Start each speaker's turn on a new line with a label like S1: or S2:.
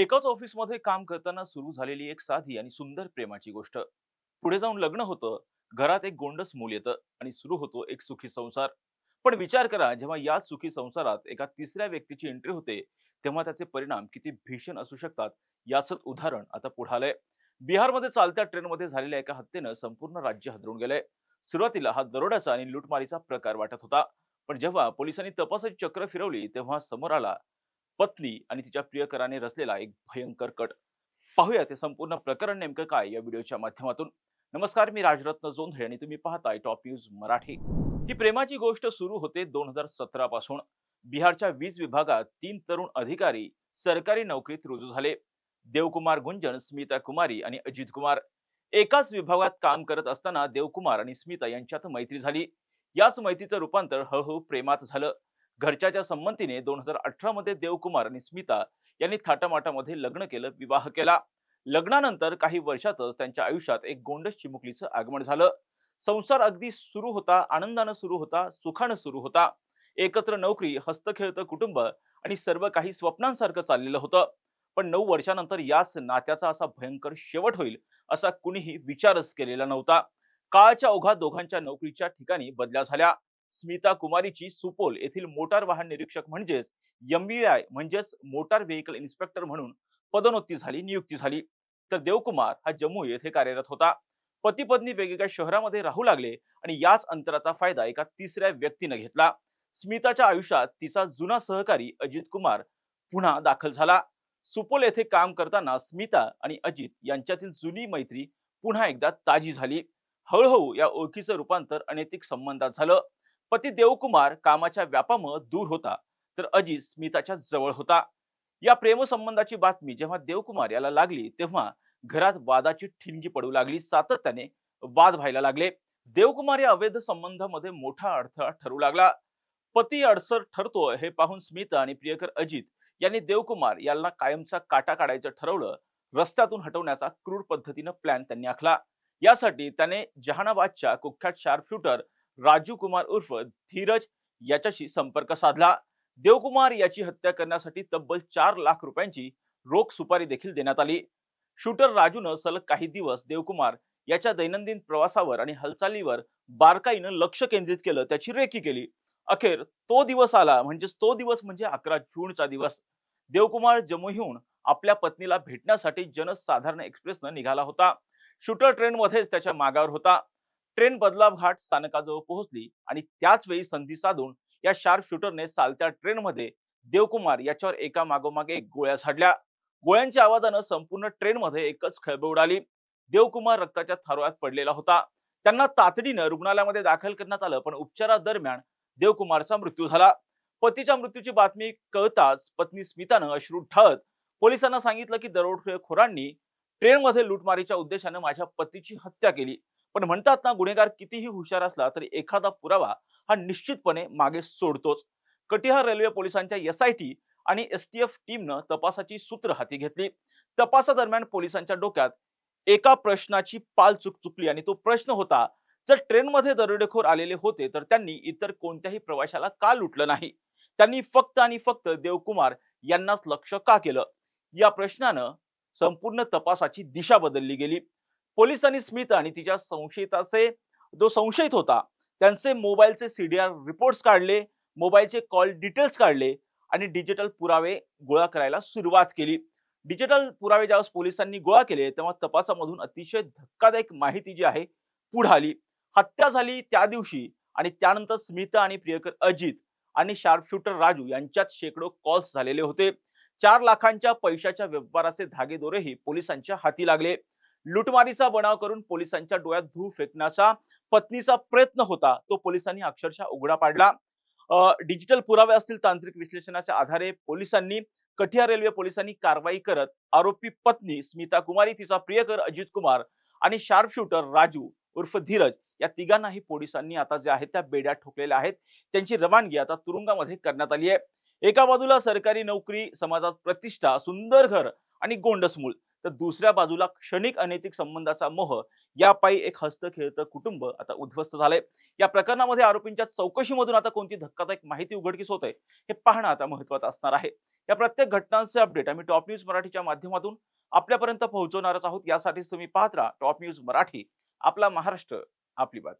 S1: एकाच ऑफिसमध्ये काम करताना सुरू झालेली एक साधी आणि सुंदर प्रेमाची गोष्ट. पुढे जाऊन लग्न होतं, घरात एक गोंडस मूल येतं आणि सुरू होतो एक सुखी संसार. पण विचार करा, जेव्हा याच सुखी संसारात एका तिसऱ्या व्यक्तीची एंट्री होते, तेव्हा त्याचे परिणाम किती भीषण असू शकतात. याच उदाहरण आता पुढे आलंय. बिहारमध्ये चालत्या ट्रेनमध्ये झालेल्या एका हत्येनं संपूर्ण राज्य हादरून गेलंय. सुरुवातीला हा दरोड्याचा आणि लूटमारीचा प्रकार वाटत होता, पण जेव्हा पोलिसांनी तपासाची चक्र फिरवली तेव्हा समोर आला पत्नी आणि तिच्या प्रियकराने रचलेला एक भयंकर कट. पाहूया ते संपूर्ण प्रकरण नेमकं काय या व्हिडिओच्या माध्यमातून. नमस्कार, मी राजरत्न जोंधळे आणि तुम्ही पाहताय टॉप न्यूज मराठी. ही प्रेमाची गोष्ट सुरू होते 2017 पासून. बिहारच्या वीज विभागात 3 तरुण अधिकारी सरकारी नोकरीत रुजू झाले. देवकुमार गुंजन, स्मिता कुमारी आणि अजित कुमार. एकाच विभागात काम करत असताना देवकुमार आणि स्मिता यांच्यात मैत्री झाली. याच मैत्रीचं रूपांतर हळूहळू प्रेमात झालं. घरच्याच्या संमतीने 2018 मध्ये देवकुमार आणि स्मिता यांनी थाटामाटामध्ये लग्न केलं, विवाह केला. लग्नानंतर काही वर्षातच त्यांच्या आयुष्यात एक गोंडस चिमुकलीचं आगमन झालं. संसार अगदी सुरू होता, आनंदानं सुरू होता, सुखानं सुरू होता. एकत्र नोकरी, हस्तखेळतं कुटुंब आणि सर्व काही स्वप्नांसारखं चाललेलं होतं. पण 9 वर्षानंतर याच नात्याचा असा भयंकर शेवट होईल असा कुणीही विचारच केलेला नव्हता. काळाच्या ओघात दोघांच्या नोकरीच्या ठिकाणी बदल्या झाल्या. स्मिता कुमारीची सुपोल येथील मोटार वाहन निरीक्षक म्हणजेच MVI म्हणजेच मोटार व्हेकल इन्स्पेक्टर म्हणून पदोन्नती झाली, नियुक्ती झाली. तर देवकुमार हा जम्मू येथे कार्यरत होता. पती पत्नी वेगवेगळ्या शहरामध्ये राहू लागले आणि याच अंतराचा फायदा एका तिसऱ्या व्यक्तीने घेतला. स्मिताच्या आयुष्यात तिचा जुना सहकारी अजित कुमार पुन्हा दाखल झाला. सुपोल येथे काम करताना स्मिता आणि अजित यांच्यातील जुनी मैत्री पुन्हा एकदा ताजी झाली. हळूहळू या ओळखीचं रूपांतर अनैतिक संबंधात झालं. पती देवकुमार कामाच्या व्यापामुळे दूर होता, तर अजित स्मिताच्या जवळ होता. या प्रेमसंबंधाची बातमी जेव्हा देवकुमार याला लागली तेव्हा घरात वादाची ठिणगी पडू लागली. सातत्याने वाद व्हायला लागले. देवकुमार या अवैध संबंधामध्ये मोठा अडथळा ठरू लागला. पती अडसर ठरतो हे पाहून स्मिता आणि प्रियकर अजित यांनी देवकुमार याला कायमचा काटा काढायचं ठरवलं. रस्त्यातून हटवण्याचा क्रूर पद्धतीनं प्लॅन त्यांनी आखला. यासाठी त्याने जहानाबादच्या कुख्यात शार्प शूटर राजू कुमार उर्फ धीरज याच्याशी संपर्क साधला. देवकुमार याची हत्या करण्यासाठी तब्बल 4 लाख रुपयांची रोख सुपारी देखील देण्यात आली. शूटर राजूनं सलग काही दिवस देवकुमार याच्या दैनंदिन प्रवासावर आणि हालचालीवर बारकाईनं लक्ष केंद्रित केलं, त्याची रेकी केली. अखेर तो दिवस आला, तो दिवस म्हणजे 11 जूनचा दिवस. देवकुमार जम्मूहून आपल्या पत्नीला भेटण्यासाठी जनसाधारण एक्सप्रेसनं निघाला होता. शूटर ट्रेनमध्येच त्याच्या मागावर होता. ट्रेन बदलाव घाट स्थानकाजवळ पोहोचली आणि त्याच वेळी संधी साधून या शार्प शूटरने चालत्या ट्रेनमध्ये देवकुमार याच्यावर एका मागोमाग एक गोळ्या झाडल्या. गोळ्यांच्या आवाजानं संपूर्ण ट्रेनमध्ये एकच खळबळ उडाली. देवकुमार रक्ताच्या थारोळ्यात पडलेला होता. त्यांना तातडीनं रुग्णालयामध्ये दाखल करण्यात आलं, पण उपचारादरम्यान देवकुमारचा मृत्यू झाला. पतीच्या मृत्यूची बातमी कळताच पत्नी स्मितानं अश्रू ढाळत पोलिसांना सांगितलं की दरोडेखोरांनी ट्रेनमध्ये लूटमारीच्या उद्देशानं माझ्या पतीची हत्या केली. पण म्हणतात ना, गुन्हेगार कितीही हुशार असला तरी एखादा पुरावा हा निश्चितपणे मागे सोडतोच. कटिहार रेल्वे पोलिसांच्या SIT आणि STF टीमनं तपासाची सूत्र हाती घेतली. तपासादरम्यान पोलिसांच्या डोक्यात एका प्रश्नाची पाल चुकली आणि तो प्रश्न होता, जर ट्रेनमध्ये दरोडेखोर आलेले होते तर त्यांनी इतर कोणत्याही प्रवाशाला का लुटलं नाही? त्यांनी फक्त आणि फक्त देवकुमार यांनाच लक्ष का केलं? या प्रश्नानं संपूर्ण तपासाची दिशा बदलली गेली. पोलिसांनी स्मिता आणि तिच्या संशयिताचे जो संशयित होता त्यांचे मोबाईलचे CDR रिपोर्ट्स काढले, मोबाईलचे कॉल डिटेल्स काढले आणि डिजिटल पुरावे गोळा करायला सुरुवात केली. डिजिटल पुरावे ज्यावेळेस पोलिसांनी गोळा केले तेव्हा तपासामधून अतिशय धक्कादायक माहिती जी आहे पुढे आली. हत्या झाली त्या दिवशी आणि त्यानंतर स्मिता आणि प्रियकर अजित आणि शार्प शूटर राजू यांच्यात शेकडो कॉल्स झालेले होते. 4 लाखांच्या पैशाच्या व्यवहाराचे धागेदोरेही पोलिसांच्या हाती लागले. लुटमारीचा बनाव करून पोलिसांच्या डोळ्यात धूळ फेकण्याचा पत्नीचा प्रयत्न होता, तो पोलिसांनी अक्षरशः उघडा पाडला. डिजिटल पुरावे असतील, तांत्रिक विश्लेषणाच्या आधारे पोलिसांनी कटिहार रेल्वे पोलिसांनी कारवाई करत आरोपी पत्नी स्मिता कुमारी, तिचा प्रियकर अजित कुमार आणि शार्प शूटर राजू उर्फ धीरज या तिघांनाही पोलिसांनी आता जे आहेत त्या बेड्या ठोकलेल्या आहेत. त्यांची रवानगी आता तुरुंगामध्ये करण्यात आली आहे. एका बाजूला सरकारी नोकरी, समाजात प्रतिष्ठा, सुंदर घर आणि गोंडस मूल, तर दुसऱ्या बाजूला क्षणिक अनैतिक संबंधाचा मोह यापायी एक हस्तखेळतं कुटुंब आता उद्ध्वस्त झालंय. या प्रकरणामध्ये आरोपींच्या चौकशीमधून आता कोणती धक्कादायक माहिती उघडकीस होते हे पाहणं आता महत्वाचं असणार आहे. या प्रत्येक घटनांचे अपडेट आम्ही टॉप न्यूज मराठीच्या माध्यमातून आपल्यापर्यंत पोहोचवणारच आहोत. यासाठीच तुम्ही पाहत राहा टॉप न्यूज मराठी. आपला महाराष्ट्र, आपली बात.